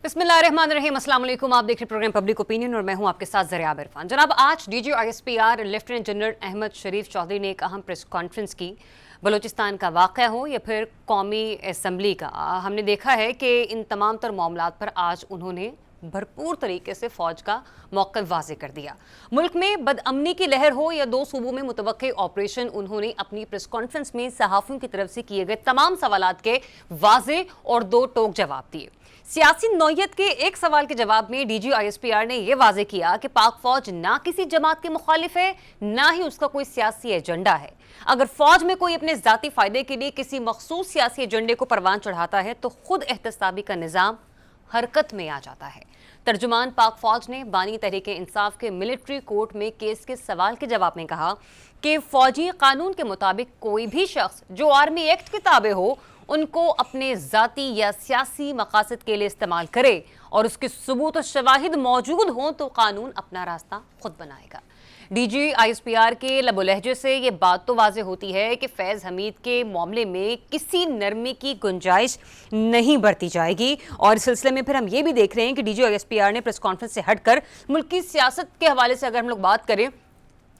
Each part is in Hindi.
बिस्मिल्लाहिर्रहमानिर्रहीम, अस्सलाम वालेकुम। आप देख रहे प्रोग्राम पब्लिक ओपिनियन और मैं हूं आपके साथ ज़रिया इरफान। जनाब, आज DGISPR लेफ्टिनेंट जनरल अहमद शरीफ चौधरी ने एक अहम प्रेस कॉन्फ्रेंस की। बलूचिस्तान का वाक़या हो या फिर कौमी असम्बली का, हमने देखा है कि इन तमाम तर मामलात पर आज उन्होंने भरपूर तरीके से फ़ौज का मौक़िफ़ वाज़े कर दिया। मुल्क में बदअमनी की लहर हो या दो सूबों में मुतवक्के ऑपरेशन, उन्होंने अपनी प्रेस कॉन्फ्रेंस में सहाफ़ियों की तरफ से किए गए तमाम सवालात के वाज़े और दो टोक जवाब दिए। सियासी नौयत के एक सवाल के जवाब में DGISPR ने यह वाज़े किया कि पाक फौज ना किसी जमात के मुखालिफ है, ना ही उसका कोई सियासी एजेंडा है। अगर फौज में कोई अपने ज़ाती फ़ायदे के लिए किसी मखसूस सियासी एजेंडे को परवान चढ़ाता है तो खुद एहतसाबी का निज़ाम हरकत में आ जाता है। तर्जुमान पाक फौज ने बानी तहरीके इंसाफ के मिलिट्री कोर्ट में केस के सवाल के जवाब में कहा कि फौजी कानून के मुताबिक कोई भी शख्स जो आर्मी एक्ट के ताबे हो उनको अपने ज़ाती या सियासी मकासद के लिए इस्तेमाल करे और उसके सबूत और शवाहिद मौजूद हों तो कानून अपना रास्ता खुद बनाएगा। DGISPR के लबो लहजे से ये बात तो वाज़े होती है कि फैज़ हमीद के मामले में किसी नरमी की गुंजाइश नहीं बरती जाएगी। और इस सिलसिले में फिर हम ये भी देख रहे हैं कि DGISPR ने प्रेस कॉन्फ्रेंस से हटकर मुल्क की सियासत के हवाले से अगर हम लोग बात करें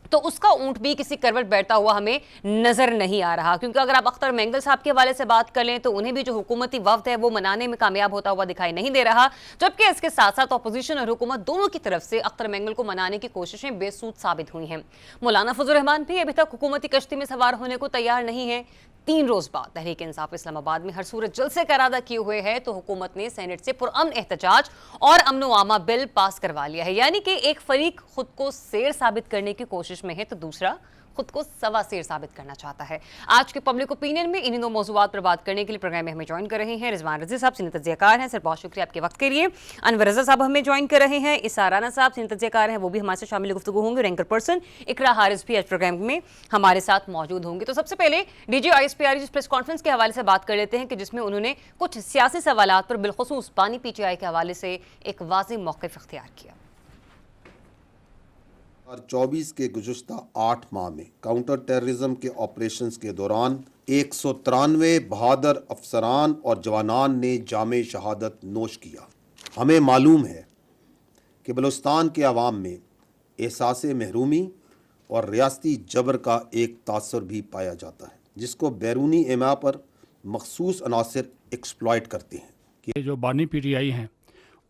तो उसका ऊंट भी किसी करवट बैठता हुआ हमें नजर नहीं आ रहा, क्योंकि अगर आप अख्तर मेंगल साहब के हवाले से बात कर लें तो उन्हें भी जो हुकूमती वफ्द है वो मनाने में कामयाब होता हुआ दिखाई नहीं दे रहा, जबकि इसके साथ साथ अपोजिशन और हुकूमत दोनों की तरफ से अख्तर मेंगल को मनाने की कोशिशें बेसूद साबित हुई हैं। मौलाना फजल रहमान भी अभी तक हुकूमती कश्ती में सवार होने को तैयार नहीं है। 3 रोज बाद तहरीक इंसाफ इस्लामाबाद में हर सूरत जलसे का इरादा किए हुए है तो हुकूमत ने सेनेट से पुरअमन एहतजाज और अमन व आमा बिल पास करवा लिया है। यानी कि एक फरीक खुद को शेर साबित करने की कोशिश में है तो दूसरा खुद को सवा शेर साबित करना चाहता है। आज के पब्लिक ओपिनियन में इन्हीं दो मौजूआत पर बात करने के लिए प्रोग्राम में हमें ज्वाइन कर रहे हैं रिजवान रजी साहब, सीनियर तज्ज़ियाकार हैं। सर, बहुत शुक्रिया आपके वक्त के लिए। अनवर रज़ा साहब हमें ज्वाइन कर रहे हैं। इसार राना साहब सीनियर तज्ज़ियाकार हैं, वो भी हमारे साथ शामिल गुफ्तगू होंगे। एंकर पर्सन इकरा हारिस भी आज प्रोग्राम में हमारे साथ मौजूद होंगे। तो सबसे पहले DGISPR की प्रेस कॉन्फ्रेंस के हवाले से बात कर लेते हैं कि जिसमें उन्होंने कुछ सियासी सवालात पर बिलखुसूस बानी PTI के हवाले से एक वाज़ेह मौक़िफ़ इख्तियार किया। 2024 के गुज़श्ता 8 माह में काउंटर टेररिज्म के ऑपरेशंस के दौरान 193 बहादुर अफसरान और जवानान ने जामे शहादत नोश किया। हमें मालूम है कि बलूचिस्तान के अवाम में एहसास महरूमी और रियासती जबर का एक तासर भी पाया जाता है, जिसको बैरूनी एमा पर मखसूस अनासर एक्सप्लॉइट करते हैं। कि जो बानी PTI हैं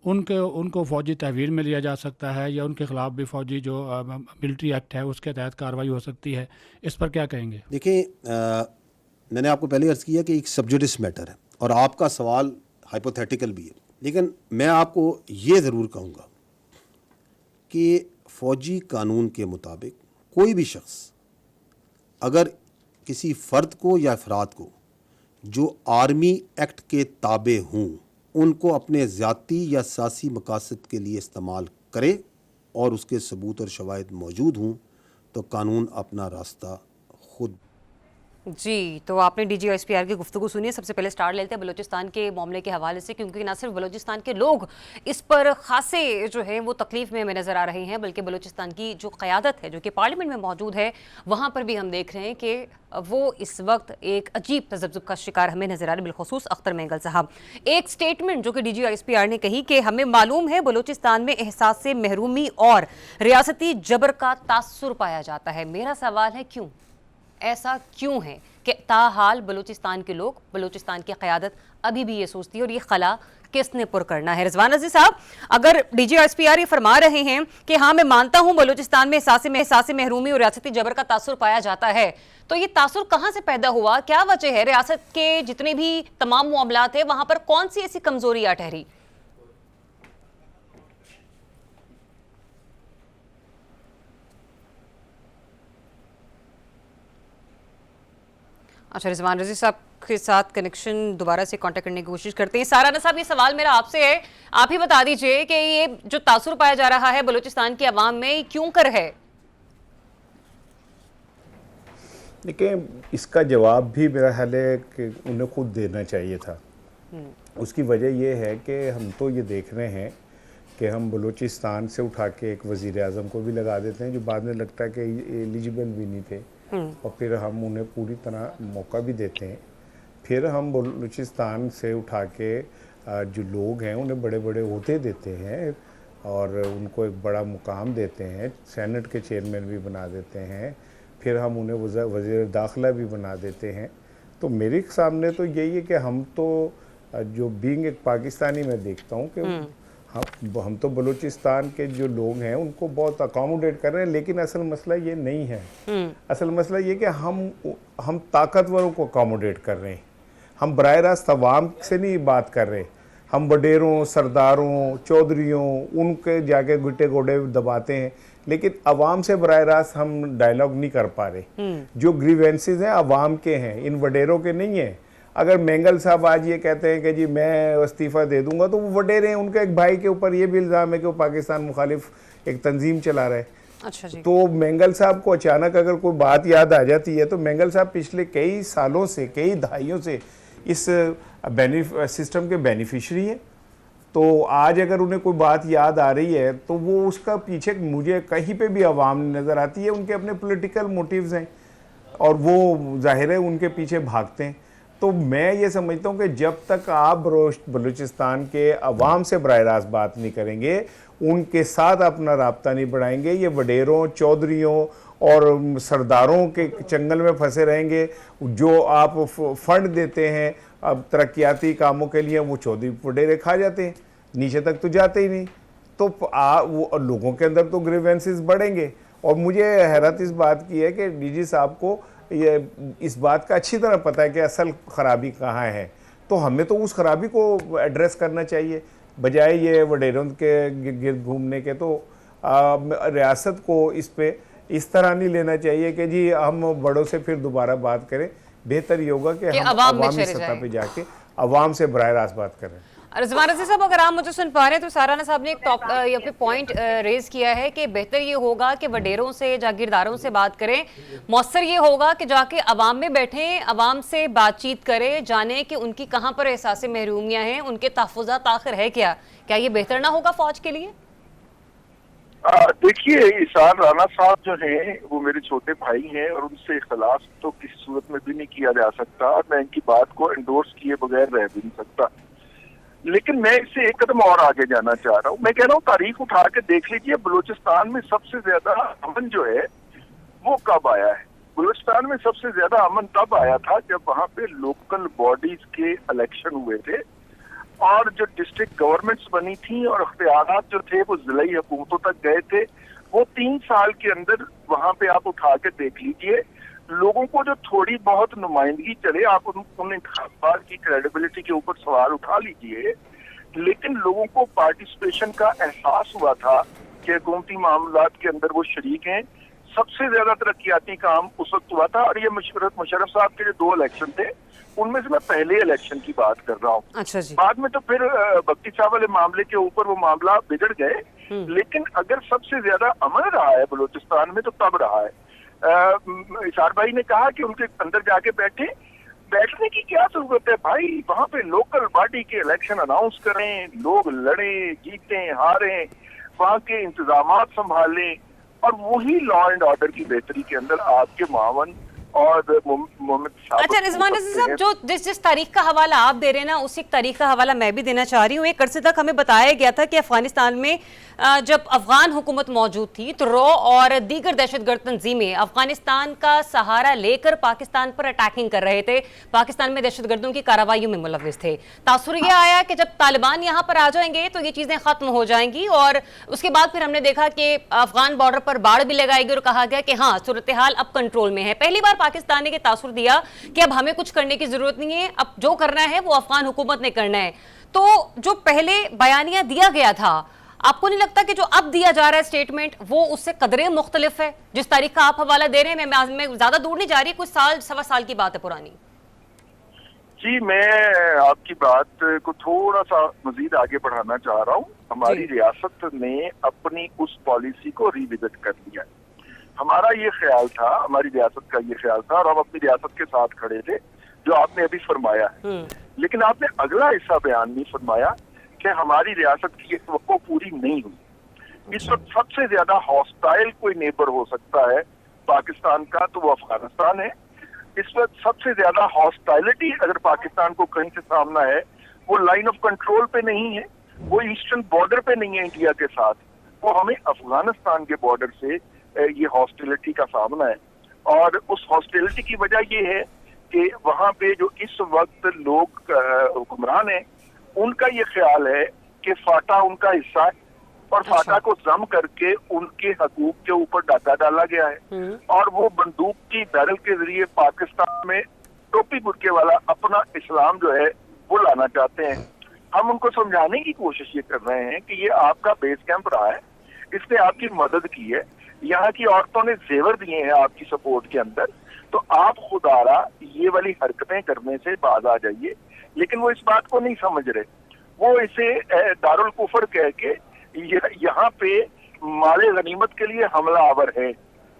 उनको फ़ौजी तहवीर में लिया जा सकता है या उनके ख़िलाफ़ भी फ़ौजी जो मिलिट्री एक्ट है उसके तहत कार्रवाई हो सकती है, इस पर क्या कहेंगे? देखिए, मैंने आपको पहले अर्ज़ किया कि एक सब्जुडिस मैटर है और आपका सवाल हाइपोथेटिकल भी है, लेकिन मैं आपको ये ज़रूर कहूँगा कि फ़ौजी कानून के मुताबिक कोई भी शख्स अगर किसी फ़र्द को या अफराद को जो आर्मी एक्ट के ताबे हों उनको अपने ज़ाती या सियासी मकासद के लिए इस्तेमाल करे और उसके सबूत और शवाहिद मौजूद हों तो कानून अपना रास्ता खुद। जी, तो आपने DGISPR की गुफ्तगू सुनी है। सबसे पहले स्टार्ट लेते हैं बलूचिस्तान के मामले के हवाले से, क्योंकि न सिर्फ बलूचिस्तान के लोग इस पर खासे जो है वो तकलीफ में हमें नज़र आ रहे हैं, बल्कि बलूचिस्तान की जो क़यादत है जो कि पार्लियामेंट में मौजूद है वहाँ पर भी हम देख रहे हैं कि वो इस वक्त एक अजीब तज़ब्ज़ुब का शिकार हमें नज़र आ रहे हैं, बिलखुसूस अख्तर मेंगल साहब। एक स्टेटमेंट जो कि DGISPR ने कही कि हमें मालूम है बलूचिस्तान में एहसास महरूमी और रियासती जबर का तासुर पाया जाता है। मेरा सवाल है क्यों ऐसा क्यों है कि ताहाल बलूचिस्तान के लोग, बलूचिस्तान की क़यादत अभी भी ये सोचती है और ये खला किसने पुर करना है? रिजवान रज़ी साहब, अगर DGISPR ये फरमा रहे हैं कि हाँ मैं मानता हूँ बलूचिस्तान में एहसास महरूमी और रियासती जबर का तासुर पाया जाता है, तो ये तासुर कहाँ से पैदा हुआ? क्या वजह है? रियासत के जितने भी तमाम मामलात है वहाँ पर कौन सी ऐसी कमजोरी आ ठहरी? अच्छा, रिजवान रज़ी साहब के साथ कनेक्शन दोबारा से कांटेक्ट करने की कोशिश करते हैं। साराना साहब, ये सवाल मेरा आपसे है, आप ही बता दीजिए कि ये जो तासुर पाया जा रहा है बलूचिस्तान की आवाम में क्यों कर है? देखिए, इसका जवाब भी मेरा ख्याल है कि उन्हें खुद देना चाहिए था। उसकी वजह यह है कि हम तो ये देख रहे हैं कि हम बलूचिस्तान से उठा के एक वज़ीर आज़म को भी लगा देते हैं जो बाद में लगता है कि एलिजिबल भी नहीं थे, और फिर हम उन्हें पूरी तरह मौका भी देते हैं। फिर हम बलूचिस्तान से उठा के जो लोग हैं उन्हें बड़े बड़े ओहदे देते हैं और उनको एक बड़ा मुकाम देते हैं, सेनेट के चेयरमैन भी बना देते हैं, फिर हम उन्हें वज़ीर दाखिला भी बना देते हैं। तो मेरे सामने तो यही है कि हम तो जो बीइंग एक पाकिस्तानी मैं देखता हूँ कि हम तो बलूचिस्तान के जो लोग हैं उनको बहुत अकोमोडेट कर रहे हैं, लेकिन असल मसला ये नहीं है। असल मसला ये कि हम ताकतवरों को अकोमोडेट कर रहे हैं, हम बराह रास्त अवाम से नहीं बात कर रहे। हम वडेरों, सरदारों, चौधरियों उनके जाके गुट्टे गोडे दबाते हैं, लेकिन अवाम से बराह रास्त हम डायलॉग नहीं कर पा रहे। जो ग्रीवेंसेस हैं अवाम के हैं, इन वडेरों के नहीं है। अगर मेंगल साहब आज ये कहते हैं कि जी मैं इस्तीफ़ा दे दूंगा, तो वो वडेरे हैं, उनके एक भाई के ऊपर ये भी इल्ज़ाम है कि वो पाकिस्तान मुखालिफ एक तंजीम चला रहा है। अच्छा जी। तो मेंगल साहब को अचानक अगर कोई बात याद आ जाती है, तो मेंगल साहब पिछले कई सालों से, कई दहाइयों से इस सिस्टम के बेनिफिशरी हैं। तो आज अगर उन्हें कोई बात याद आ रही है तो वो उसका पीछे मुझे कहीं पे भी अवाम नज़र आती है, उनके अपने पॉलिटिकल मोटिव्स हैं और वो जाहिर है उनके पीछे भागते हैं। तो मैं ये समझता हूँ कि जब तक आप बलूचिस्तान के अवाम से बराह रास्त बात नहीं करेंगे, उनके साथ अपना राब्ता नहीं बढ़ाएंगे, ये वडेरों, चौधरियों और सरदारों के चंगल में फंसे रहेंगे। जो आप फंड देते हैं अब तरक्याती कामों के लिए, वो चौधरी वडेरे खा जाते हैं, नीचे तक तो जाते ही नहीं। तो वो लोगों के अंदर तो ग्रीवेंसेस बढ़ेंगे। और मुझे हैरत इस बात की है कि डीजी साहब को ये इस बात का अच्छी तरह पता है कि असल खराबी कहाँ है, तो हमें तो उस खराबी को एड्रेस करना चाहिए बजाय ये वडेरों के गिर्द घूमने के। तो रियासत को इस पे इस तरह नहीं लेना चाहिए कि जी हम बड़ों से फिर दोबारा बात करें। बेहतर ये होगा कि हम अवामी सतह पे जाके अवाम से बराह रास्त बात करें। रिजवान रज़ी साहब, अगर आप मुझे सुन पा रहे हैं तो साराना साहब ने एक पॉइंट रेज किया है कि बेहतर ये होगा कि वडेरों से, जागीरदारों से बात करें। मौसर ये होगा कि जाके अवाम में बैठें, अवाम से बातचीत करें, जाने कि उनकी कहाँ पर एहसास महरूमियाँ हैं, उनके तहफ़्फ़ुज़ात आखिर है क्या ये बेहतर ना होगा फ़ौज के लिए? देखिए, इसार राणा साहब जो हैं वो मेरे छोटे भाई हैं और उनसे इख्तिलाफ तो किसी सूरत में भी नहीं किया जा सकता और मैं इनकी बात को एंडोर्स किए बगैर रह भी नहीं सकता। लेकिन मैं इससे एक कदम और आगे जाना चाह रहा हूँ। मैं कह रहा हूँ तारीख उठा के देख लीजिए, बलूचिस्तान में सबसे ज्यादा अमन जो है वो कब आया है। बलूचिस्तान में सबसे ज्यादा अमन तब आया था जब वहाँ पे लोकल बॉडीज के इलेक्शन हुए थे और जो डिस्ट्रिक्ट गवर्नमेंट्स बनी थी और अख्तियारात जो थे वो जिलाई हुकूमतों तक गए थे। वो 3 साल के अंदर वहाँ पे आप उठा के देख लीजिए, लोगों को जो थोड़ी बहुत नुमाइंदगी चले, आप उन इंतखाबात की क्रेडिबिलिटी के ऊपर सवाल उठा लीजिए, लेकिन लोगों को पार्टिसिपेशन का एहसास हुआ था कि हुकूमती मामलात के अंदर वो शरीक हैं। सबसे ज्यादा तरक्याती काम उस वक्त हुआ था और ये मुशर्रफ साहब के जो 2 इलेक्शन थे उनमें से मैं पहले इलेक्शन की बात कर रहा हूँ। अच्छा जी। बाद में तो फिर बख्ती साहब वाले मामले के ऊपर वो मामला बिगड़ गए, लेकिन अगर सबसे ज्यादा अमन रहा है बलूचिस्तान में तो तब रहा है। इसार भाई ने कहा कि उनके अंदर जाके बैठने की क्या जरूरत है भाई, वहाँ पे लोकल बॉडी के इलेक्शन अनाउंस करें, लोग लड़ें, जीतें, हारें, वहाँ के इंतजाम संभालें और वही लॉ एंड ऑर्डर की बेहतरी के अंदर आपके मावन और मोहम्मद साहब। अच्छा रिजवान रज़ी साहब, जो जिस तारीख का हवाला आप दे रहे हैं ना, उसी तारीख का हवाला मैं भी देना चाह रही हूँ। एक अरसे तक हमें बताया गया था कि अफगानिस्तान में जब अफगान हुकूमत मौजूद थी तो रॉ और दीगर दहशतगर्द तंजीमें अफगानिस्तान का सहारा लेकर पाकिस्तान पर अटैकिंग कर रहे थे, पाकिस्तान में दहशतगर्दों की कार्रवाइयों में मुलव्विस थे। तासुर यह आया कि जब तालिबान यहाँ पर आ जाएंगे तो ये चीज़ें खत्म हो जाएंगी और उसके बाद फिर हमने देखा कि अफगान बॉर्डर पर बाड़ भी लगाई गई और कहा गया कि हाँ सूरत हाल अब कंट्रोल में है। पहली बार पाकिस्तान ने के तासुर दिया कि अब हमें कुछ करने की जरूरत नहीं है, अब जो करना है वो अफगान हुकूमत ने करना है। तो जो पहले बयानिया दिया गया था, आपको नहीं लगता कि जो अब दिया जा रहा है स्टेटमेंट वो उससे कदरे मुख्तलिफ है? जिस तारीख का आप हवाला दे रहे हैं, मैं ज्यादा दूर नहीं जा रही, कुछ साल सवा साल की बात है पुरानी। जी, मैं आपकी बात को थोड़ा सा मजीद आगे बढ़ाना चाह रहा हूँ। हमारी रियासत ने अपनी उस पॉलिसी को रिविजिट कर लिया। हमारा ये ख्याल था, हमारी रियासत का ये ख्याल था और हम अपनी रियासत के साथ खड़े थे जो आपने अभी फरमाया है, लेकिन आपने अगला हिस्सा बयान नहीं फरमाया कि हमारी रियासत की ये तवक्को पूरी नहीं हुई। इस वक्त सबसे ज्यादा हॉस्टाइल कोई नेबर हो सकता है पाकिस्तान का तो वो अफगानिस्तान है। इस वक्त सबसे ज्यादा हॉस्टाइलिटी अगर पाकिस्तान को कहीं से सामना है वो लाइन ऑफ कंट्रोल पे नहीं है, वो ईस्टर्न बॉर्डर पे नहीं है इंडिया के साथ, वो हमें अफगानिस्तान के बॉर्डर से ये हॉस्टिलिटी का सामना है। और उस हॉस्टिलिटी की वजह ये है कि वहां पे जो इस वक्त लोग हुक्मरान हैं, उनका ये ख्याल है कि फाटा उनका हिस्सा है और फाटा को जम करके उनके हकूक के ऊपर डाका डाला गया है और वो बंदूक की बैरल के जरिए पाकिस्तान में टोपी बुरके वाला अपना इस्लाम जो है वो लाना चाहते हैं। हम उनको समझाने की कोशिश ये कर रहे हैं कि ये आपका बेस कैंप रहा है, इसने आपकी मदद की है, यहाँ की औरतों ने जेवर दिए हैं आपकी सपोर्ट के अंदर, तो आप खुदारा ये वाली हरकतें करने से बाज आ जाइए। लेकिन वो इस बात को नहीं समझ रहे, वो इसे दारुल कुफर कह के यहाँ पे माले गनीमत के लिए हमला आवर है।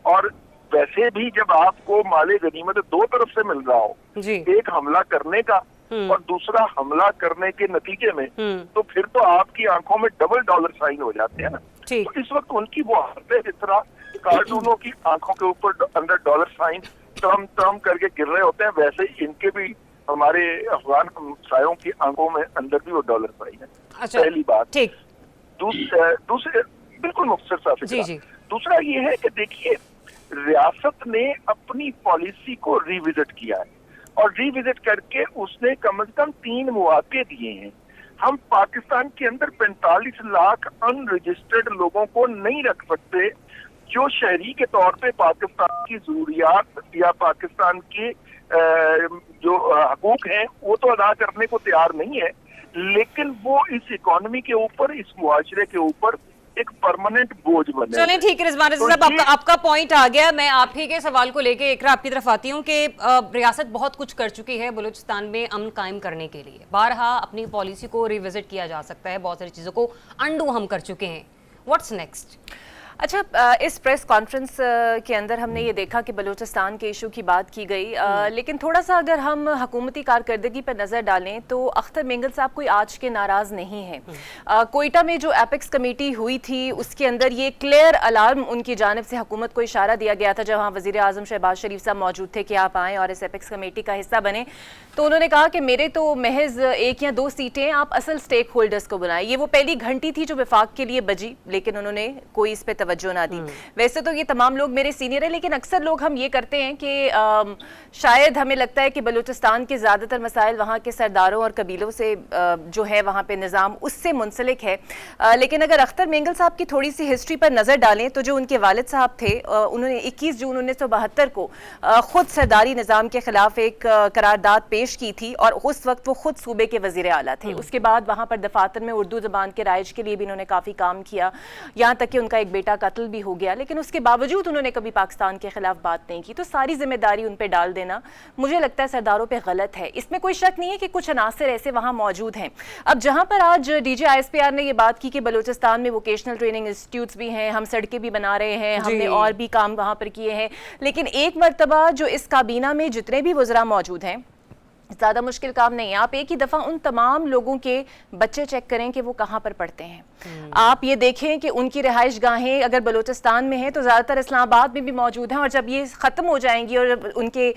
और वैसे भी जब आपको माले गनीमत दो तरफ से मिल रहा हो, एक हमला करने का और दूसरा हमला करने के नतीजे में, तो फिर तो आपकी आंखों में डबल डॉलर साइन हो जाते हैं ना। तो इस वक्त उनकी वो हालत है जिस तरह कार्टूनों की आंखों के ऊपर अंदर डॉलर साइन टर्म टर्म करके गिर रहे होते हैं, वैसे इनके भी हमारे अफगान हमसायों की आंखों में अंदर भी वो डॉलर साइन है। अच्छा, पहली बात। ठीक। दूसरे बिल्कुल मुख्तसर सा फिक्रा। दूसरा ये है कि देखिए, रियासत ने अपनी पॉलिसी को रिविजिट किया है और रिविजिट करके उसने कम से कम 3 मौके दिए हैं। हम पाकिस्तान के अंदर 45 लाख अनरजिस्टर्ड लोगों को नहीं रख सकते जो शहरी के तौर पे पाकिस्तान की जरूरियात या पाकिस्तान के जो हकूक हैं वो तो अदा करने को तैयार नहीं है, लेकिन वो इस इकोनॉमी के ऊपर, इस मुआशरे के ऊपर एक परमानेंट बोझ बने। चलें, ठीक है रिजवान रज़ा साहब, आपका पॉइंट आ गया। मैं आप ही के सवाल को लेके इकरा आपकी तरफ आती हूँ कि रियासत बहुत कुछ कर चुकी है बलूचिस्तान में अमन कायम करने के लिए। बारहा अपनी पॉलिसी को रिविजिट किया जा सकता है, बहुत सारी चीज़ों को अंडू हम कर चुके हैं। What's next? अच्छा, इस प्रेस कॉन्फ्रेंस के अंदर हमने ये देखा कि बलूचिस्तान के इशू की बात की गई, लेकिन थोड़ा सा अगर हम हुकूमती कारकर्दगी पर नज़र डालें तो अख्तर मेंगल साहब कोई आज के नाराज़ नहीं हैं। कोयटा में जो एपेक्स कमेटी हुई थी उसके अंदर ये क्लियर अलार्म उनकी जानिब से हुकूमत को इशारा दिया गया था, जब वहाँ वज़ीर आज़म शहबाज शरीफ साहब मौजूद थे कि आप आएँ और इस एपेक्स कमेटी का हिस्सा बने। तो उन्होंने कहा कि मेरे तो महज 1 या 2 सीटें, आप असल स्टेक होल्डर्स को बुलाएं। ये वो पहली घंटी थी जो विफाक के लिए बजी, लेकिन उन्होंने कोई इस पर तवज्जो ना दी। वैसे तो ये तमाम लोग मेरे सीनियर है, लेकिन अक्सर लोग हम ये करते हैं कि शायद हमें लगता है कि बलूचिस्तान के ज़्यादातर मसाइल वहाँ के सरदारों और कबीलों से जो है वहाँ पे निज़ाम उससे मुंसलिक है। लेकिन अगर अख्तर मेंगल साहब की थोड़ी सी हिस्ट्री पर नज़र डालें तो जो उनके वालिद साहब थे, उन्होंने 21 जून 1972 को खुद सरदारी निज़ाम के खिलाफ एक करारदाद पेश की थी और उस वक्त वो खुद सूबे के वज़ीर आला थे। उसके बाद वहाँ पर दफातर में उर्दू ज़बान के राइज के लिए भी इन्होंने काफ़ी काम किया, यहाँ तक कि उनका एक बेटा कत्ल भी हो गया, लेकिन उसके बावजूद उन्होंने कभी पाकिस्तान के खिलाफ बात नहीं की। तो सारी जिम्मेदारी उन पे डाल देना मुझे लगता है सरदारों पे गलत है। इसमें कोई शक नहीं है कि कुछ अनासर ऐसे वहाँ मौजूद हैं। अब जहाँ पर आज डीजी ISPR ने ये बात की कि बलूचिस्तान में वोकेशनल ट्रेनिंग इंस्टीट्यूट्स भी हैं, हम सड़कें भी बना रहे हैं, हमने और भी काम वहाँ पर किए हैं, लेकिन एक मरतबा जो इस काबीना में जितने भी वज़रा मौजूद हैं, ज़्यादा मुश्किल काम नहीं है। आप एक ही दफ़ा उन तमाम लोगों के बच्चे चेक करें कि वो कहाँ पर पढ़ते हैं। आप ये देखें कि उनकी रिहाइश गाहें अगर बलूचिस्तान में हैं तो ज़्यादातर इस्लामाबाद में भी मौजूद हैं, और जब ये ख़त्म हो जाएंगी और उनके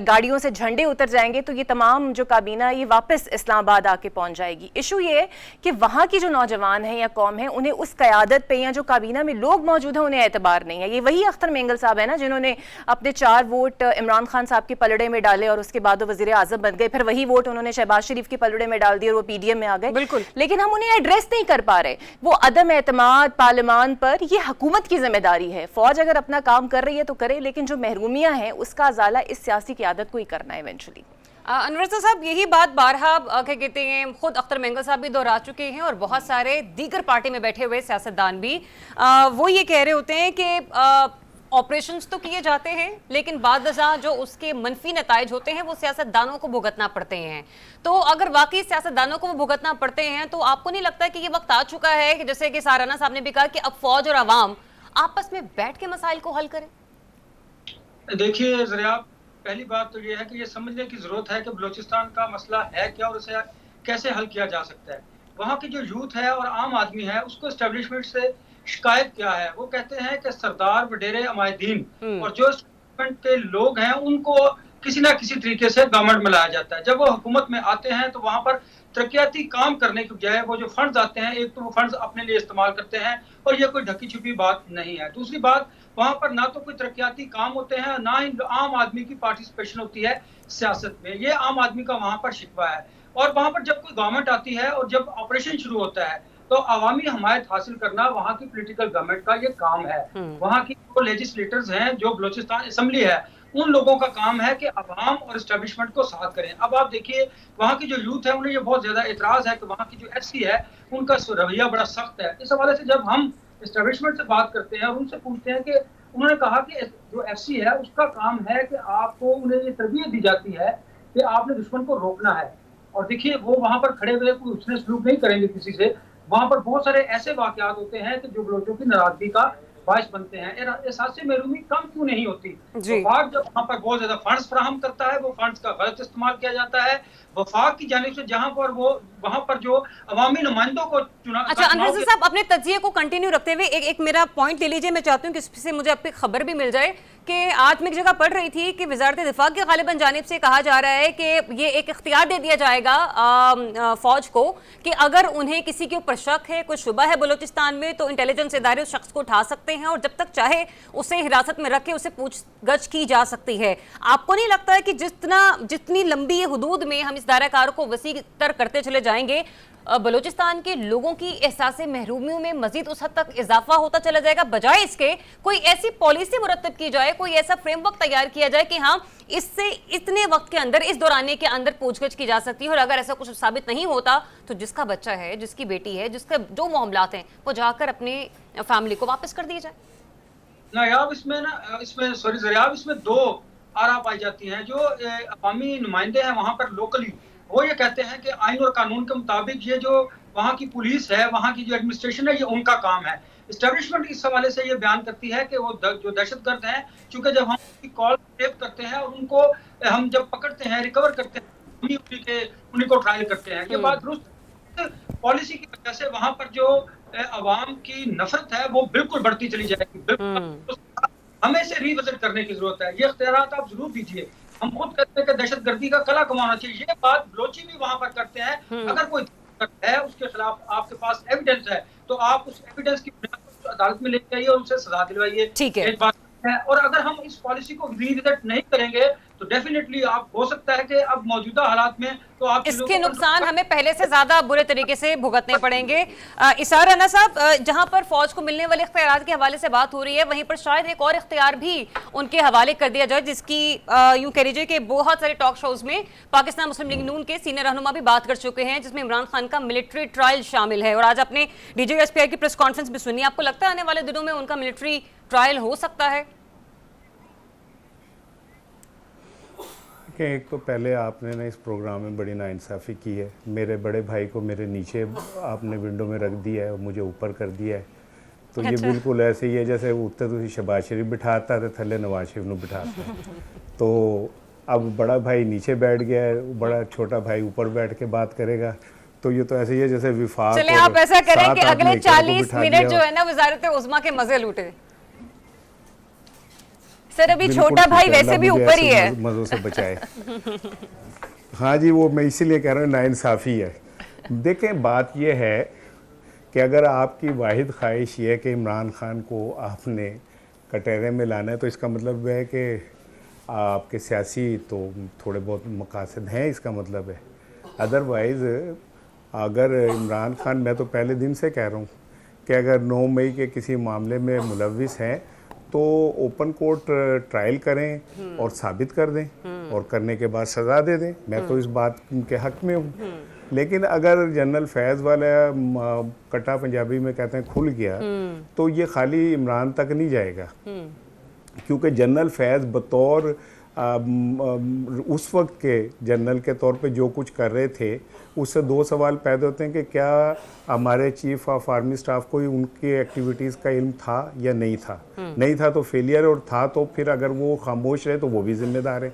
गाड़ियों से झंडे उतर जाएंगे तो ये तमाम जो काबीना ये वापस इस्लामाबाद आके पहुँच जाएगी। इशू ये है कि वहाँ की जो नौजवान हैं या कौम है, उन्हें उस क़यादत पे या जो काबीना में लोग मौजूद हैं उन्हें एतबार नहीं है। ये वही अख्तर मेंगल साहब है ना जिन्होंने अपने 4 वोट इमरान खान साहब के पलड़े में डाले और उसके बाद वो वज़ीर आज़म बन गए, फिर वही वोट उन्होंने शहबाज शरीफ के पलड़े में डाल दिए और वो PDM में आ गए। बिल्कुल, लेकिन हम उन्हें एड्रेस नहीं कर पा रहे। वो अदम एतमाद पार्लियामान पर, ये हुकूमत की जिम्मेदारी है। फौज अगर अपना काम कर रही है तो करे, लेकिन जो महरूमियां हैं उसका अजाला इस सियासी क़यादत को ही करना है इवेंचुअली। अनवर साहब, यही बात बारहा क्या कहते हैं खुद अख्तर मेंगल साहब भी दोहरा चुके हैं और बहुत सारे दीगर पार्टी में बैठे हुए सियासतदान भी वो ये कह रहे होते हैं कि ऑपरेशंस तो किए जाते हैं लेकिन बाद जो उसके मनफी नताइज होते हैं वो सियासतदानों को भुगतना पड़ते हैं। तो अगर वाकई सियासतदानों को वो भुगतना पड़ते हैं तो आपको नहीं लगता कि ये वक्त आ चुका है कि जैसे कि साराना साहब ने भी कहा कि अब फौज और अवाम आपस में बैठ के मसाइल को हल करें? देखिए ज़रा, पहली बात तो ये है कि ये समझने की जरूरत है कि बलूचिस्तान का मसला है क्या और उसे कैसे हल किया जा सकता है। वहाँ की जो यूथ है और आम आदमी है उसको एस्टेब्लिशमेंट से शिकायत क्या है। वो कहते हैं कि सरदार वडेरे अमायदीन और जो के लोग हैं उनको किसी ना किसी तरीके से गवर्नमेंट में लाया जाता है। जब वो हुकूमत में आते हैं तो वहां पर तरक्याती काम करने की बजाय वो जो फंड्स आते हैं, एक तो वो फंड्स अपने लिए इस्तेमाल करते हैं और ये कोई ढकी छुपी बात नहीं है। दूसरी बात, वहां पर ना तो कोई तरक्याती काम होते हैं, ना ही आम आदमी की पार्टिसिपेशन होती है सियासत में। ये आम आदमी का वहां पर शिकवा है। और वहां पर जब कोई गवर्नमेंट आती है और जब ऑपरेशन शुरू होता है तो अवामी हमायत हासिल करना वहां की पॉलिटिकल गवर्नमेंट का ये काम है। वहां की जो लेजिस्लेटर्स हैं, जो बलोचिस्तान असेंबली है, उन लोगों का काम है कि अवाम और एस्टेब्लिशमेंट को साथ करें। अब आप देखिए वहां की जो यूथ है, उन्हें ये बहुत ज्यादा एतराज है कि वहां की जो एफसी है उनका रवैया बड़ा सख्त है। इस हवाले से जब हम एस्टेब्लिशमेंट से बात करते हैं और उनसे पूछते हैं कि उन्होंने कहा कि जो एफसी है उसका काम है कि आपको उन्हें ये तरबियत दी जाती है कि आपने दुश्मन को रोकना है। और देखिए वो वहां पर खड़े हुए कोई उसने सलूक नहीं करेंगे किसी से। वहां पर बहुत सारे ऐसे वाकयात होते हैं कि जो बलोचों की नाराजगी का बायस बनते हैं। एहसास महरूमी कम क्यों नहीं होती? वफाक जब वहां पर बहुत ज्यादा फंड्स फराहम करता है, वो फंड्स का गलत इस्तेमाल किया जाता है वफाक की जानिब से, जहां पर वो वहां पर जो अवामी नुमाइंदों को चुना। अच्छा अनवर साहब, अपने तज्जिए को कंटिन्यू रखते हुए एक मेरा पॉइंट ले लीजिए। मैं चाहती हूँ कि इससे मुझे आपकी खबर भी मिल जाए कि आज मैं एक जगह पढ़ रही थी कि वजारत दिफा के गालिबन जानिब से कहा जा रहा है कि ये एक इख्तियार दे दिया जाएगा फौज को कि अगर उन्हें किसी के ऊपर शक है, कोई शुबा है बलोचिस्तान में, तो इंटेलिजेंस इदारे उस शख्स को उठा सकते हैं और जब तक चाहे उसे हिरासत में रख के उसे पूछगछ की जा सकती है। आपको नहीं लगता है कि जितनी लंबी हुदूद में हम इस दायराकार को वसी तर करते चले जाएंगे, बलूचिस्तान के लोगों की एहसास महरूमियों में मजीद उस हद तक इजाफा होता चला जाएगा? बजाय इसके कोई ऐसी पॉलिसी मुरतब की जाए, कोई ऐसा फ्रेमवर्क तैयार किया जाए कि हाँ इससे इतने वक्त के अंदर, इस दौराने के अंदर पूछगछ की जा सकती है और अगर ऐसा कुछ साबित नहीं होता तो जिसका बच्चा है, जिसकी बेटी है, जिसका जो मामलात हैं वो जाकर अपने फैमिली को वापस कर दिया जाए। नायाब इसमें सॉरी जरियाब, इसमें दो आरा पाई जाती हैं। जो अवामी नुमाइंदे हैं वहां पर लोकली, वो ये कहते हैं कि आइन और कानून के मुताबिक ये जो वहाँ की पुलिस है, वहाँ की जो एडमिनिस्ट्रेशन है, ये उनका काम है। एस्टेब्लिशमेंट इस हवाले से ये बयान करती है कि वो जो दहशतगर्द हैं, चूंकि जब हम उनकी कॉल टेप करते हैं और उनको हम जब पकड़ते हैं, रिकवर करते हैं, उन्हीं को ट्रायल करते हैं। ये बात दुरुस्त पॉलिसी की वजह से वहाँ पर जो अवाम की नफरत है वो बिल्कुल बढ़ती चली जाएगी। बिल्कुल हमें इसे रिविजिट करने की जरूरत है। ये इख्तियारात आप जरूर दीजिए। हम खुद कहते हैं कि दहशतगर्दी का कला कमाना चाहिए, ये बात बलोची भी वहां पर करते हैं। अगर कोई है उसके खिलाफ आपके पास एविडेंस है तो आप उस एविडेंस की बुनियाद पर अदालत में लेके आइए और उसे सजा दिलवाइए। ठीक है, एक बात है। और अगर हम इस पॉलिसी को रिविजिट नहीं करेंगे तो डेफिनेटली आप हो सकता है कि अब मौजूदा हालात में तो आप इसके नुकसान हमें पहले से ज्यादा बुरे तरीके से भुगतने पड़ेंगे। इसार राना साहब, जहां पर फौज को मिलने वाले इख्तियारात के हवाले से बात हो रही है, वहीं पर शायद एक और इख्तियार भी उनके हवाले कर दिया जाए, जिसकी यूं कह लीजिए कि बहुत सारे टॉक शोज में पाकिस्तान मुस्लिम लीग नून के सीनियर रहनुमा भी बात कर चुके हैं, जिसमें इमरान खान का मिलिट्री ट्रायल शामिल है। और आज अपने DGSPI की प्रेस कॉन्फ्रेंस भी सुनी। आपको लगता है आने वाले दिनों में उनका मिलिट्री ट्रायल हो सकता है? कि एक तो पहले आपने ना इस प्रोग्राम में बड़ी नाइंसाफ़ी की है। मेरे बड़े भाई को मेरे नीचे आपने विंडो में रख दिया है और मुझे ऊपर कर दिया है। तो ये बिल्कुल ऐसे ही है जैसे उत्ते तुम शहबाज शरीफ बिठाता तो थले नवाज शरीफ को बिठाता। तो अब बड़ा भाई नीचे बैठ गया है, बड़ा छोटा भाई ऊपर बैठ के बात करेगा। तो ये तो ऐसे ही है जैसे विफाक। चले आप ऐसा करें कि अगले 40 मिनट जो है ना वजारत उज़्मा के मजे लूटे। सर अभी छोटा भाई वैसे भी ऊपर ही है, मज़ों से बचाए। हाँ जी, वो मैं इसीलिए कह रहा हूँ नाइंसाफ़ी है। देखें बात ये है कि अगर आपकी वाहिद ख्वाहिश ये है कि इमरान खान को आपने कटहरे में लाना है तो इसका मतलब है कि आपके सियासी तो थोड़े बहुत मकासद हैं, इसका मतलब है। अदरवाइज़ अगर इमरान खान, मैं तो पहले दिन से कह रहा हूँ कि अगर 9 मई के किसी मामले में मुलविस हैं तो ओपन कोर्ट ट्रायल करें और साबित कर दें और करने के बाद सज़ा दे दें। मैं तो इस बात के हक़ में हूँ। लेकिन अगर जनरल फैज़ वाला कटा पंजाबी में कहते हैं खुल गया तो ये खाली इमरान तक नहीं जाएगा, क्योंकि जनरल फैज़ बतौर उस वक्त के जनरल के तौर पे जो कुछ कर रहे थे उससे 2 सवाल पैदा होते हैं कि क्या हमारे चीफ ऑफ आर्मी स्टाफ को उनकी एक्टिविटीज़ का इल्म था या नहीं था। नहीं था तो फेलियर, और था तो फिर अगर वो खामोश रहे तो वो भी जिम्मेदार है।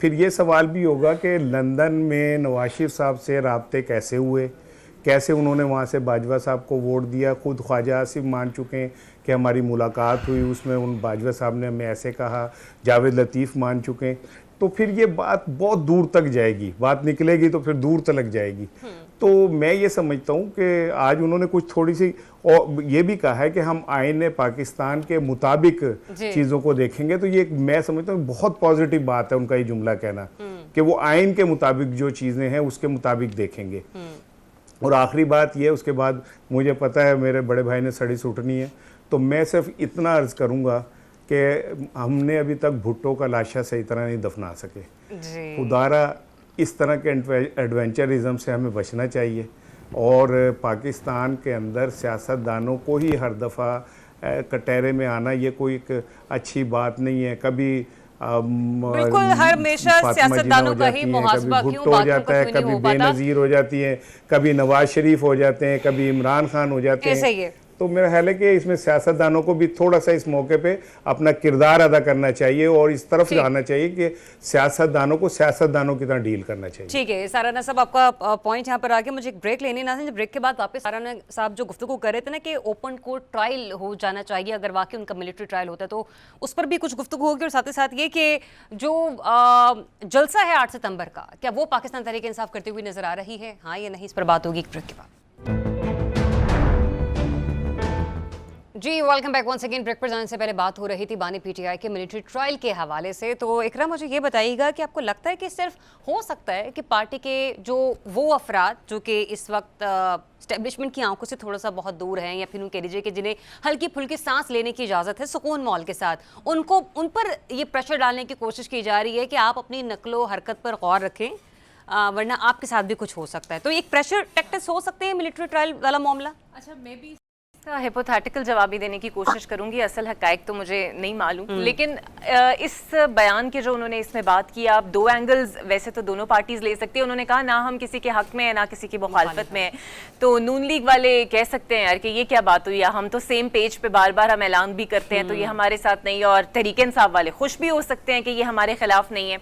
फिर ये सवाल भी होगा कि लंदन में नवाज शरीफ साहब से राब्ते कैसे हुए, कैसे उन्होंने वहाँ से बाजवा साहब को वोट दिया। खुद ख्वाजा आसिफ मान चुके हैं कि हमारी मुलाकात हुई, उसमें उन बाजवा साहब ने हमें ऐसे कहा। जावेद लतीफ़ मान चुके हैं। तो फिर ये बात बहुत दूर तक जाएगी, बात निकलेगी तो फिर दूर तक जाएगी। तो मैं ये समझता हूँ कि आज उन्होंने कुछ थोड़ी सी और ये भी कहा है कि हम आईन पाकिस्तान के मुताबिक चीज़ों को देखेंगे, तो ये मैं समझता हूँ बहुत पॉजिटिव बात है उनका ये जुमला कहना कि वो आईन के मुताबिक जो चीज़ें हैं उसके मुताबिक देखेंगे। और आखिरी बात ये, उसके बाद मुझे पता है मेरे बड़े भाई ने सड़ी सुटनी है, तो मैं सिर्फ इतना अर्ज करूँगा कि हमने अभी तक भुट्टो का लाशा सही तरह नहीं दफना सके। खुदारा इस तरह के एडवेंचरिज्म से हमें बचना चाहिए, और पाकिस्तान के अंदर सियासतदानों को ही हर दफ़ा कटहरे में आना ये कोई एक अच्छी बात नहीं है। कभी बिल्कुल हर हमेशा सियासतदानों का ही मुहासबा क्यों हो जाता है, कभी बेनज़ीर हो जाती हैं, कभी नवाज शरीफ हो जाते हैं, कभी इमरान खान हो जाते हैं। तो मेरा ख्याल है कि इसमें सियासतदानों को भी थोड़ा सा इस मौके पे अपना किरदार अदा करना चाहिए और इस तरफ जाना चाहिए कि सियासतदानों को सियासतदानों की तरह डील करना चाहिए। ठीक है साराना साहब, आपका पॉइंट यहाँ पर आके मुझे एक ब्रेक लेनी ना, ब्रेक के बाद वापस साराना साहब जो गुफ्तगू कर रहे थे ना कि ओपन कोर्ट ट्रायल हो जाना चाहिए, अगर वाकई उनका मिलिट्री ट्रायल होता है तो उस पर भी कुछ गुफ्तगू होगी। और साथ ही साथ ये कि जो जलसा है 8 सितंबर का, क्या वो पाकिस्तान तहरीक इंसाफ करती हुई नजर आ रही है, हाँ या नहीं, इस पर बात होगी एक ब्रेक के बाद। जी welcome back once again. Break पर जाने से पहले बात हो रही थी बानी पीटीआई के मिलिट्री ट्रायल के हवाले से। तो इकरा मुझे ये बताइएगा कि आपको लगता है कि सिर्फ हो सकता है कि पार्टी के जो वो अफराद जो कि इस वक्त एस्टेब्लिशमेंट की आंखों से थोड़ा सा बहुत दूर हैं, या फिर उन कह लीजिए कि जिन्हें हल्की फुल्की सांस लेने की इजाज़त है सुकून मॉल के साथ, उन पर ये प्रेशर डालने की कोशिश की जा रही है कि आप अपनी नकलो हरकत पर गौर रखें, वरना आपके साथ भी कुछ हो सकता है। तो एक प्रेशर टैक्टिक्स हो सकते हैं मिलिट्री ट्रायल वाला मामला। अच्छा, मैं भी इसका हिपोथेटिकल जवाब भी देने की कोशिश करूंगी, असल हकायक तो मुझे नहीं मालूम, लेकिन इस बयान के जो उन्होंने इसमें बात की, आप दो एंगल्स वैसे तो दोनों पार्टीज ले सकती है। उन्होंने कहा ना हम किसी के हक में है ना किसी की मुखालफत में है, तो नून लीग वाले कह सकते हैं यार कि ये क्या बात हुई, या हम तो सेम पेज पे बार बार हम ऐलान भी करते हैं तो ये हमारे साथ नहीं है, और तहरीक इंसाफ वाले खुश भी हो सकते हैं कि ये हमारे खिलाफ नहीं है।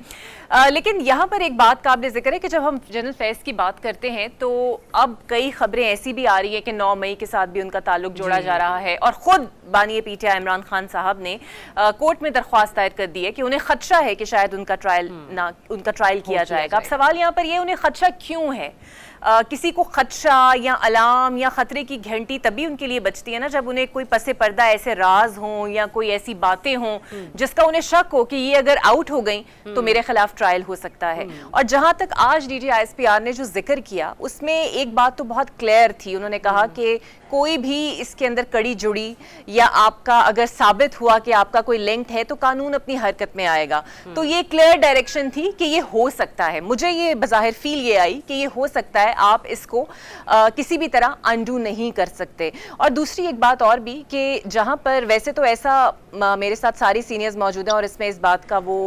लेकिन यहाँ पर एक बात काबिल जिक्र है कि जब हम जनरल फैज़ की बात करते हैं तो अब कई खबरें ऐसी भी आ रही है कि 9 मई के साथ भी उनका ताल्लुक जोड़ा जा रहा है, और खुद बानी पीटीआई इमरान खान साहब ने कोर्ट में दरख्वास्त दायर कर दी है कि उन्हें खदशा है कि शायद उनका ट्रायल किया जाएगा। अब सवाल यहाँ पर ये, उन्हें खदशा क्यों है? किसी को खदशा या अलार्म या खतरे की घंटी तभी उनके लिए बजती है ना जब उन्हें कोई पसे पर्दा ऐसे राज हों या कोई ऐसी बातें हों जिसका उन्हें शक हो कि ये अगर आउट हो गई तो मेरे खिलाफ ट्रायल हो सकता है। और जहां तक आज डीजी ISPR ने जो जिक्र किया उसमें एक बात तो बहुत क्लियर थी, उन्होंने कहा कि कोई भी इसके अंदर कड़ी जुड़ी या आपका अगर साबित हुआ कि आपका कोई लिंक है तो कानून अपनी हरकत में आएगा। तो ये क्लियर डायरेक्शन थी कि ये हो सकता है, मुझे ये बज़ाहिर फील ये आई कि ये हो सकता है, आप इसको किसी भी तरह अंडू नहीं कर सकते। और दूसरी एक बात और भी कि जहां पर वैसे तो ऐसा मेरे साथ सारी सीनियर्स मौजूद हैं और इसमें इस बात का वो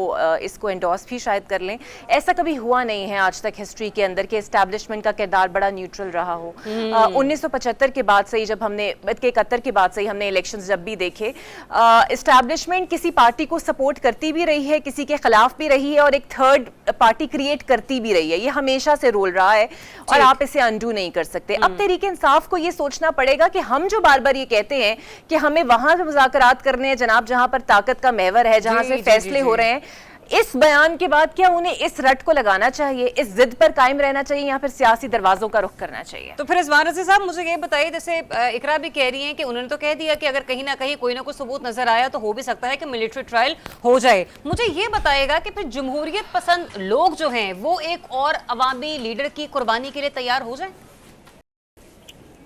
इसको एंडोर्स भी शायद कर लें, ऐसा कभी हुआ नहीं है आज तक हिस्ट्री के अंदर कि एस्टैब्लिशमेंट का किरदार बड़ा न्यूट्रल रहा हो। 1975 के बाद से ही जब हमने 71 के बाद से ही हमने इलेक्शंस जब भी देखे, एस्टैब्लिशमेंट किसी पार्टी को सपोर्ट करती भी रही है, किसी के खिलाफ भी रही है और एक थर्ड पार्टी क्रिएट करती भी रही है। ये हमेशा से रोल रहा है और आप इसे अंडू नहीं कर सकते। अब तहरीक इंसाफ को ये सोचना पड़ेगा कि हम जो बार बार ये कहते हैं कि हमें वहां से मुज़ाकरात करने हैं जनाब जहां पर ताकत का महवर है, जहां से फैसले हो रहे हैं, इस बयान के बाद क्या उन्हें इस रट को लगाना चाहिए, इस जिद पर कायम रहना चाहिए या फिर सियासी दरवाजों का रुख करना चाहिए? तो फिर रिजवान रज़ी साहब मुझे ये बताइए, जैसे इकरा भी कह रही हैं कि उन्होंने तो कह दिया कि अगर कहीं ना कहीं कोई ना कोई सबूत नजर आया तो हो भी सकता है कि मिलिट्री ट्रायल हो जाए। मुझे ये बताएगा कि फिर जमहूरियत पसंद लोग जो हैं वो एक और अवामी लीडर की कुर्बानी के लिए तैयार हो जाए?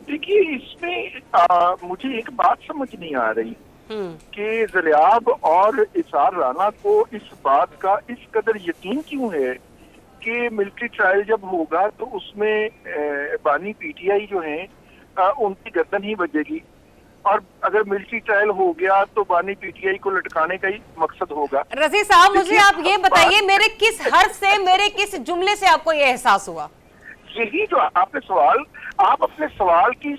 देखिए, इसमें मुझे एक बात समझ नहीं आ रही कि ज़रियाब और इसार राना को इस बात का इस कदर यकीन क्यों है कि मिलिट्री ट्रायल जब होगा तो उसमें बानी पीटीआई जो है उनकी गर्दन ही बजेगी, और अगर मिलिट्री ट्रायल हो गया तो बानी पीटीआई को लटकाने का ही मकसद होगा। रज़ी साहब मुझे आप ये बताइए, मेरे किस हर्फ से, मेरे किस जुमले से आपको ये एहसास हुआ? यही जो आपने सवाल, आप अपने सवाल की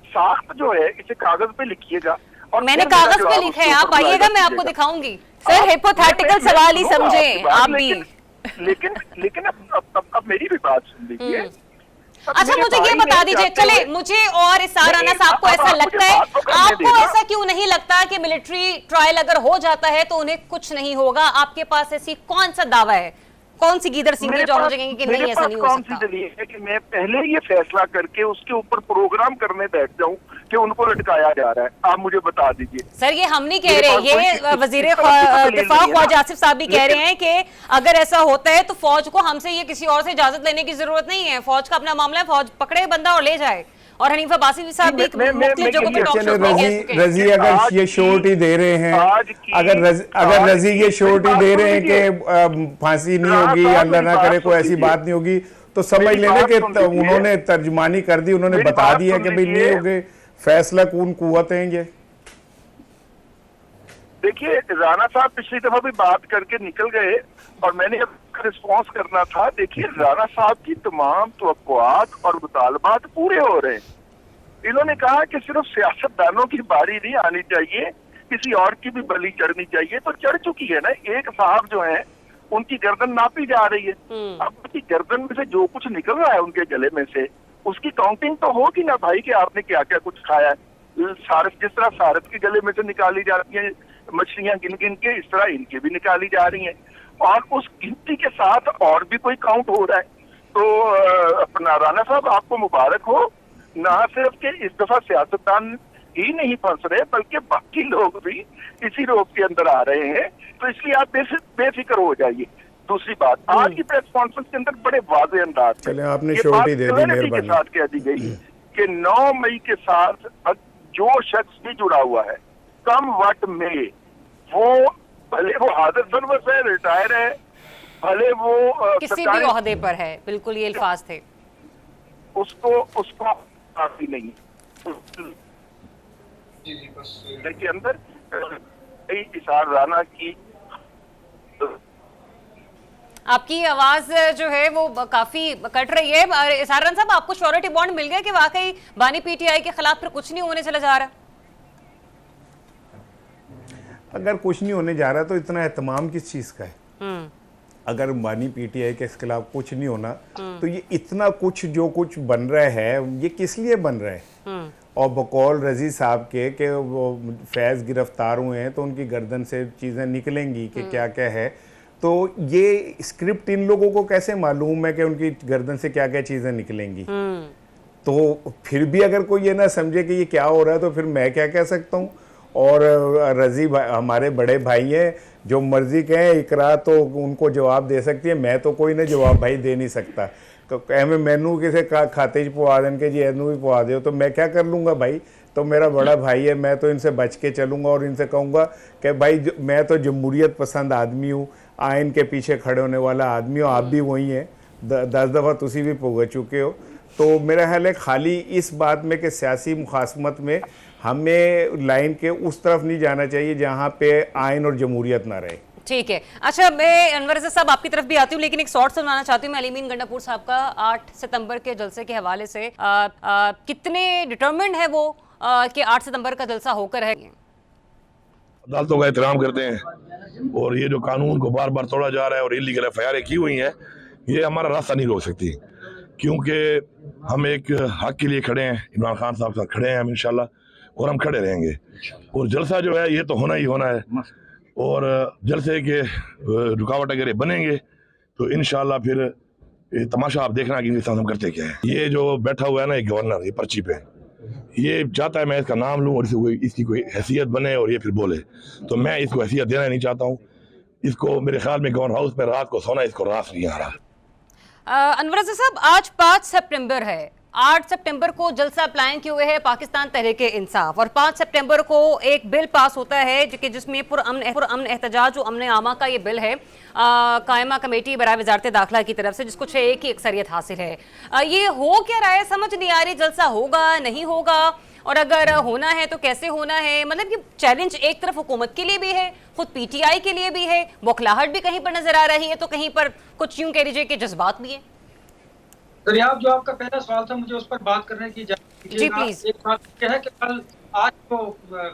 साख्त जो है इसे कागज पे लिखिएगा। और मैंने कागज पे लिखा है, आप आइएगा मैं आपको दिखाऊंगी। सर हिपोथेटिकल सवाल ही समझे आप भी। लेकिन अब मेरी भी बात सुन लीजिए अच्छा, मुझे ये बता दीजिए, चले मुझे और इसार राना साहब को ऐसा लगता है, आपको ऐसा क्यों नहीं लगता कि मिलिट्री ट्रायल अगर हो जाता है तो उन्हें कुछ नहीं होगा? आपके पास ऐसी कौन सा दावा है, कौन सी गीदड़ सींगे जो मुझे कहेंगे कि नहीं ऐसा नहीं हो कौन सी सकता? दलील है कि मैं पहले ये फैसला करके उसके ऊपर प्रोग्राम करने बैठ जाऊं कि उनको लटकाया जा रहा है? आप मुझे बता दीजिए। सर, ये हम नहीं कह मेरे रहे, पास ये कोई वजीर इस तरह की दलील दिफा नहीं है ख्वाजा ना। आसिफ साहब भी कह रहे हैं कि अगर ऐसा होता है तो फौज को हमसे ये किसी और से इजाजत लेने की जरूरत नहीं है, फौज का अपना मामला है, फौज पकड़े बंदा और ले जाए। और हनीफा बासी साहब भी मुख्तलिफ जगहों पे टॉक चलो शो में कह चुके हैं। रजी अगर ये श्योरिटी दे रहे हैं, अगर रजी ये श्योरिटी दे रहे हैं कि फांसी नहीं होगी, अल्लाह ना करे कोई ऐसी बात नहीं होगी, तो समझ लेना कि उन्होंने तर्जुमानी कर दी, उन्होंने बता दिया कि भाई नहीं होगे, फैसला कौन कुव्वत है ये। देखिए, राणा साहब पिछली दफा भी बात करके निकल गए और मैंने रिस्पॉन्स करना था। देखिए, राणा साहब की तमाम तवक्कुआत और मुतालबात पूरे हो रहे हैं। इन्होंने कहा कि सिर्फ सियासतदानों की बारी नहीं आनी चाहिए, किसी और की भी बलि चढ़नी चाहिए, तो चढ़ चुकी है ना। एक साहब जो है उनकी गर्दन नापी जा रही है, अब उनकी गर्दन में से जो कुछ निकल रहा है उनके गले में से, उसकी काउंटिंग तो होगी ना भाई कि आपने क्या क्या कुछ खाया है। सारस, जिस तरह सारस के गले में से निकाली जाती है मछलियां गिन गिन के, इस तरह इनके भी निकाली जा रही हैं, और उस गिनती के साथ और भी कोई काउंट हो रहा है। तो अपना राणा साहब, आपको मुबारक हो, ना सिर्फ के इस दफा सियासतदान ही नहीं फंस रहे बल्कि बाकी लोग भी इसी रोग के अंदर आ रहे हैं, तो इसलिए आप बेफिक्र हो जाइए। दूसरी बात, आज की प्रेस कॉन्फ्रेंस के अंदर बड़े वाज़ेह अंदाज में चलिए, आपने ये श्योरिटी बात दे दी, क्लैरिटी के मेहरबानी। साथ कह दी गई कि 9 मई के साथ जो शख्स भी जुड़ा हुआ है, कम वक्त में, वो भले वो हाजिर सर्विस है, रिटायर है, भले वो किसी भी सरकारी ओहदे पर है, बिल्कुल ये अल्फाज थे। उसको काफी नहीं के अंदर इसार राना की। आपकी आवाज जो है वो काफी कट रही है। इसार राना साहब, आपको श्योरिटी बॉन्ड मिल गया कि वाकई बानी पीटीआई के खिलाफ फिर कुछ नहीं होने चला जा रहा? अगर कुछ नहीं होने जा रहा तो इतना एहतमाम किस चीज़ का है? अगर बानी पीटीआई के खिलाफ कुछ नहीं होना तो ये इतना कुछ जो कुछ बन रहा है, ये किस लिए बन रहा है? और बकौल रजी साहब के वो फैज़ गिरफ्तार हुए हैं तो उनकी गर्दन से चीज़ें निकलेंगी कि क्या क्या है, तो ये स्क्रिप्ट इन लोगों को कैसे मालूम है कि उनकी गर्दन से क्या क्या चीज़ें निकलेंगी? तो फिर भी अगर कोई ये ना समझे कि ये क्या हो रहा है तो फिर मैं क्या कह सकता हूँ? और रजी हमारे बड़े भाई हैं, जो मर्जी कहें इकरा तो उनको जवाब दे सकती है, मैं तो कोई ना जवाब भाई दे नहीं सकता। तो एवं मैनू किसी खाते च पवा देन के जी एनू भी पवा दो तो मैं क्या कर लूँगा भाई? तो मेरा बड़ा भाई है, मैं तो इनसे बच के चलूँगा और इनसे कहूँगा कि भाई मैं तो जमहूरियत पसंद आदमी हूँ, आइन के पीछे खड़े होने वाला आदमी हो, आप भी वही हैं, 10 दफ़ा तुसी भी भुगत चुके हो। तो मेरा ख्याल है खाली इस बात में कि सियासी मुखासमत में हमें लाइन के उस तरफ नहीं जाना चाहिए जहाँ पे आइन और जमहूरियत ना रहे। ठीक है। अच्छा, मैं अनवर रज़ा साहब आपकी तरफ भी आती हूँ, लेकिन एक शॉर्ट सुनाना चाहती हूँ मैं अली मीन गंडापुर साहब का 8 सितंबर के जलसे के हवाले से। कितने डिटर्मिन्ड है वो कि 8 सितंबर का जलसा होकर है? अदालतों का एहतराम करते हैं और ये जो कानून को बार बार तोड़ा जा रहा है और इलीगल एफआईआर की हुई हैं, ये हमारा रास्ता नहीं रोक सकती, क्योंकि हम एक हक के लिए खड़े हैं, इमरान खान साहब के साथ खड़े हैं हम इंशाल्लाह, और हम खड़े रहेंगे। और जलसा जो है ये तो होना ही होना है, और जलसे के रुकावट अगर बनेंगे तो इंशाल्लाह फिर ये तमाशा आप देखना कि हम करते क्या है। ये जो बैठा हुआ है ना, ये गवर्नर, ये पर्ची पे, ये चाहता है मैं इसका नाम लूँ और इसकी कोई हैसियत बने और ये फिर बोले, तो मैं इसको हैसियत देना नहीं चाहता हूँ। इसको मेरे ख्याल में गवर्नर हाउस में रात को सोना इसको रास नहीं आ रहा। अनवर रज़ा साहब, आज 5 सितंबर है, 8 सितंबर को जलसा प्लान किए हुए है पाकिस्तान तहरीक इंसाफ, और 5 सितंबर को एक बिल पास होता है जिसमें पुरअमन एहतजाज जो अमन आमा का ये बिल है, कायमा कमेटी बराए वजारत दाखिला की तरफ से, जिसको 6 की अक्सरियत हासिल है। ये हो क्या रहा है, समझ नहीं आ रही, जलसा होगा नहीं होगा, और अगर होना है तो कैसे होना है? मतलब कि चैलेंज एक तरफ हुकूमत के लिए भी है, खुद पीटीआई के लिए भी है, बौखलाहट भी कहीं पर नजर आ रही है, तो कहीं पर कुछ यूं कह लीजिए कि जज्बात भी है। दरियाब, जो आपका पहला सवाल था, मुझे उस पर बात करने की इजाजत दीजिएगा। जी प्लीज। एक बात यह है कि कल आज जो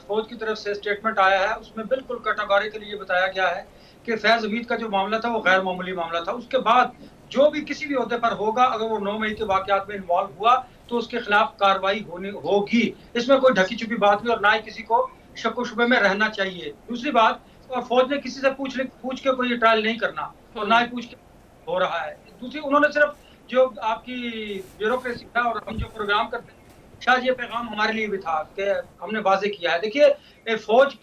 फौज की तरफ से स्टेटमेंट आया है उसमें बिल्कुल कैटेगोरिकली ये बताया गया है कि फैज हमीद का जो मामला था वो गैर मामूली मामला था। उसके बाद जो भी किसी भी ओहदे पर होगा, अगर वो 9 मई के वाकयात में इन्वॉल्व हुआ तो उसके खिलाफ कार्रवाई होगी। इसमें कोई ढकी छुपी बात नहीं और ना ही किसी को शक व शुबे में रहना चाहिए। दूसरी बात, और फौज ने किसी से पूछ के कोई ट्रायल नहीं करना और ना ही पूछ के हो रहा है। दूसरी, उन्होंने सिर्फ जो आपकी ब्यूरोक्रेसी था और हम जो प्रोग्राम करते हैं, शायद ये पैगाम हमारे लिए भी था कि हमने वाजे किया है। देखिए, फौज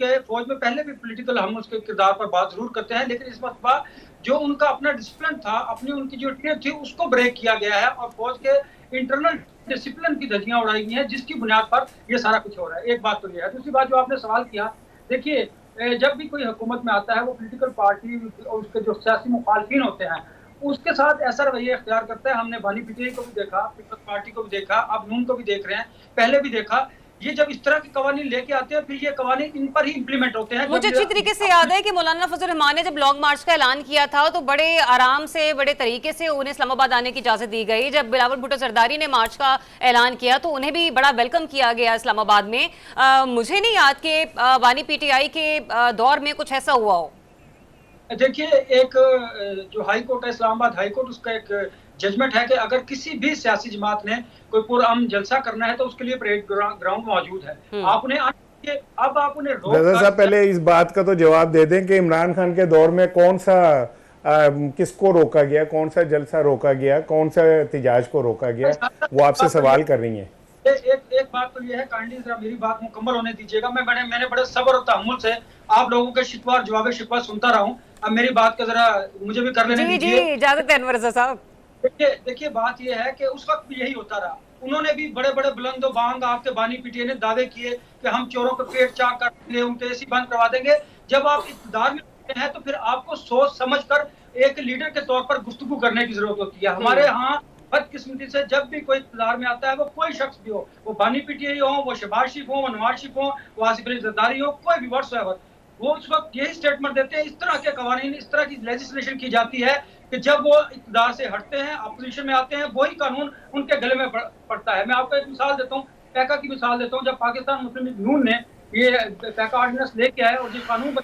में पहले भी पॉलिटिकल हम उसके किरदार पर बात जरूर करते हैं, लेकिन इस वक्त जो उनका अपना डिसिप्लिन था, उनकी जो टीम थी, उसको ब्रेक किया गया है और फौज के इंटरनल डिसिप्लिन की धज्जियां उड़ाई गई हैं, जिसकी बुनियाद पर ये सारा कुछ हो रहा है। एक बात तो ये है। दूसरी बात, जो आपने सवाल किया, देखिए, जब भी कोई हुकूमत में आता है, वो पॉलिटिकल पार्टी और उसके जो सियासी मुखालफिन होते हैं, उसके साथ ऐसा रवैया इख्तियार करता है। हमने बानी पीटीआई को भी देखा, पीपल्स पार्टी को भी देखा, अब नून को भी देख रहे हैं, पहले भी देखा। ये जब इस तरह के कवानीन लेके आते हैं, फिर ये कवानीन इन पर ही इंप्लीमेंट होते हैं। मुझे अच्छी तरीके से याद है कि मौलाना फजल रहमान ने जब लॉन्ग मार्च का ऐलान किया था तो बड़े आराम से, बड़े तरीके से उन्हें इस्लामाबाद आने की इजाजत दी गई। जब बिलावल भुट्टो जरदारी ने मार्च का ऐलान किया तो उन्हें भी बड़ा वेलकम किया गया इस्लामाबाद में। मुझे नहीं याद कि बानी पीटीआई के दौर में कुछ ऐसा हुआ हो। देखिए, एक जो हाई कोर्ट है, इस्लामाबाद हाई कोर्ट, उसका एक जजमेंट है कि अगर किसी भी सियासी जमात ने कोई पुरअमन जलसा करना है तो उसके लिए परेड ग्राउंड मौजूद है। आप उन्हें अब आप उन्हें रजा साहब पहले इस बात का तो जवाब दे दें कि इमरान खान के दौर में कौन सा किसको रोका गया, कौन सा जलसा रोका गया, कौन सा एहतजाज को रोका गया, वो आपसे सवाल कर रही है। एक बात तो ये है, काइंडली जरा मेरी बात मुकम्मल होने दीजिएगा। मैंने बड़े सब्र और तहम्मुल से आप लोगों के शिकवा और जवाब शिकवा सुनता रहा हूँ। अब मेरी बात का जरा मुझे भी कर लेने दीजिए। जी, इजाजत है अनवर रज़ा साहब। देखिए, बात ये है कि उस वक्त भी यही होता रहा। उन्होंने भी बड़े बड़े बुलंदो बांग आपके बानी पीटीआई ने दावे किए कि हम चोरों के पेट चाक कर देंगे, उनके एसी बंद करवा देंगे। जब आप इक़्तिदार में हैं तो फिर आपको सोच समझ कर एक लीडर के तौर पर गुफ्तगू करने की जरूरत होती है। हमारे यहाँ बदकिस्मती से जब भी कोई इक़्तिदार में आता है, वो कोई शख्स भी हो, वो बानी पीटीआई हो, वो शहबाज शरीफ हो, वो नवाज शरीफ हो, वो आसिफ अली जरदारी हो, कोई भी व्हाट्सएवर, वो उस वक्त यही स्टेटमेंट देते हैं। इस तरह के कवानीन, इस तरह की लेजिस्लेशन की जाती है कि जब वो इक़्तिदार से हटते हैं, अपोजिशन में आते हैं, वही कानून उनके गले में पड़ता है। मैं आपको एक मिसाल देता हूँ, पैका की मिसाल देता हूँ। जब पाकिस्तान मुस्लिम लीग नून ने ये पैका ऑर्डिनेंस लेके आए और ये कानून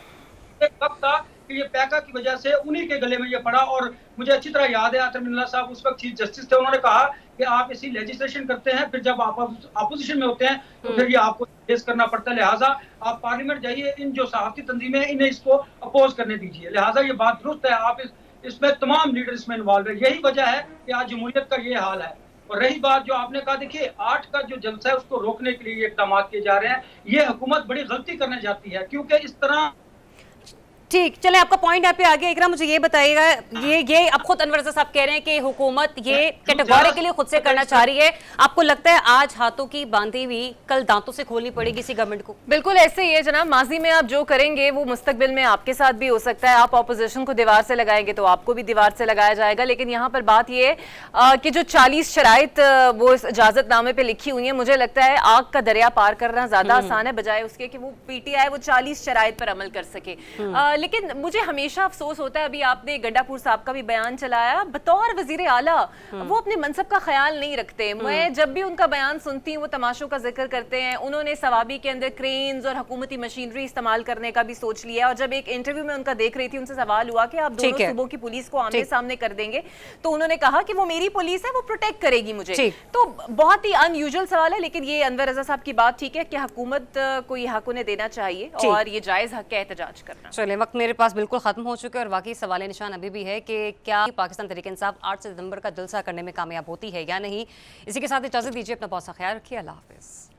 कब था कि ये पैका की वजह से उन्हीं के गले में ये पड़ा। और मुझे अच्छी तरह याद है, आतर मिल्ला साहब उस वक्त चीफ जस्टिस थे, उन्होंने कहा कि आप ऐसी लेजिस्लेशन करते हैं, फिर जब आप अपोजिशन में होते हैं तो फिर ये आपको फेस करना पड़ता है। लिहाजा आप पार्लियामेंट जाइए, इन जो सहाफती तंजीमें हैं इन्हें इसको अपोज करने दीजिए। लिहाजा ये बात दुरुस्त है, आप इसमें तमाम लीडर इसमें इन्वॉल्व है। यही वजह है कि आज जमहूरियत का ये हाल है। और रही बात जो आपने कहा, देखिए 8 का जो जलसा है उसको रोकने के लिए ये इक़दाम किए जा रहे हैं। ये हुकूमत बड़ी गलती करने जाती है, क्योंकि इस तरह। ठीक, चले आपका पॉइंट यहाँ पे आ गया। इकरा, मुझे ये बताइएगा, ये अब खुद अनवर रज़ा साहब कह रहे हैं कि हुकूमत ये कैटेगोरिकली खुद से करना चाह रही है। आपको लगता है आज हाथों की बांधी हुई कल दांतों से खोलनी पड़ेगी इसी गवर्नमेंट को? बिल्कुल ऐसे ही है जनाब। माजी में आप जो करेंगे वो मुस्तकबिल में आपके साथ भी हो सकता है। आप ऑपोजिशन को दीवार से लगाएंगे तो आपको भी दीवार से लगाया जाएगा। लेकिन यहाँ पर बात ये है कि जो 40 शराइत वो इस इजाजतनामे पे लिखी हुई है, मुझे लगता है आग का दरिया पार करना ज्यादा आसान है बजाय उसके कि वो पीटीआई वो 40 शराइत पर अमल कर सके। लेकिन मुझे हमेशा अफसोस होता है, अभी आपने गड्डापुर साहब का भी बयान चलाया, बतौर वजीर आला वो अपने मनसब का ख्याल नहीं रखते। मैं जब भी उनका बयान सुनती हूँ वो तमाशों का जिक्र करते हैं। उन्होंने सवाबी के अंदर क्रेन्स और हुकूमती मशीनरी इस्तेमाल करने का भी सोच लिया। और जब एक इंटरव्यू में उनका देख रही थी, उनसे सवाल हुआ कि आप दोनों सूबों की पुलिस को आमने सामने कर देंगे, तो उन्होंने कहा कि वो मेरी पुलिस है, वो प्रोटेक्ट करेगी मुझे। तो बहुत ही अनयूजुअल सवाल है, लेकिन ये अनवर रज़ा साहब की बात ठीक है कि हुकूमत को ये हक उन्हें देना चाहिए और ये जायज हक है एहतजाज करना। चलिए, वक्त मेरे पास बिल्कुल खत्म हो चुका है और वाकई सवाल निशान अभी भी है कि क्या पाकिस्तान तहरीक इंसाफ 8 सितंबर का जलसा करने में कामयाब होती है या नहीं। इसी के साथ इजाजत दीजिए, अपना बहुत सा ख्याल रखिए। अल्लाह हाफिज़।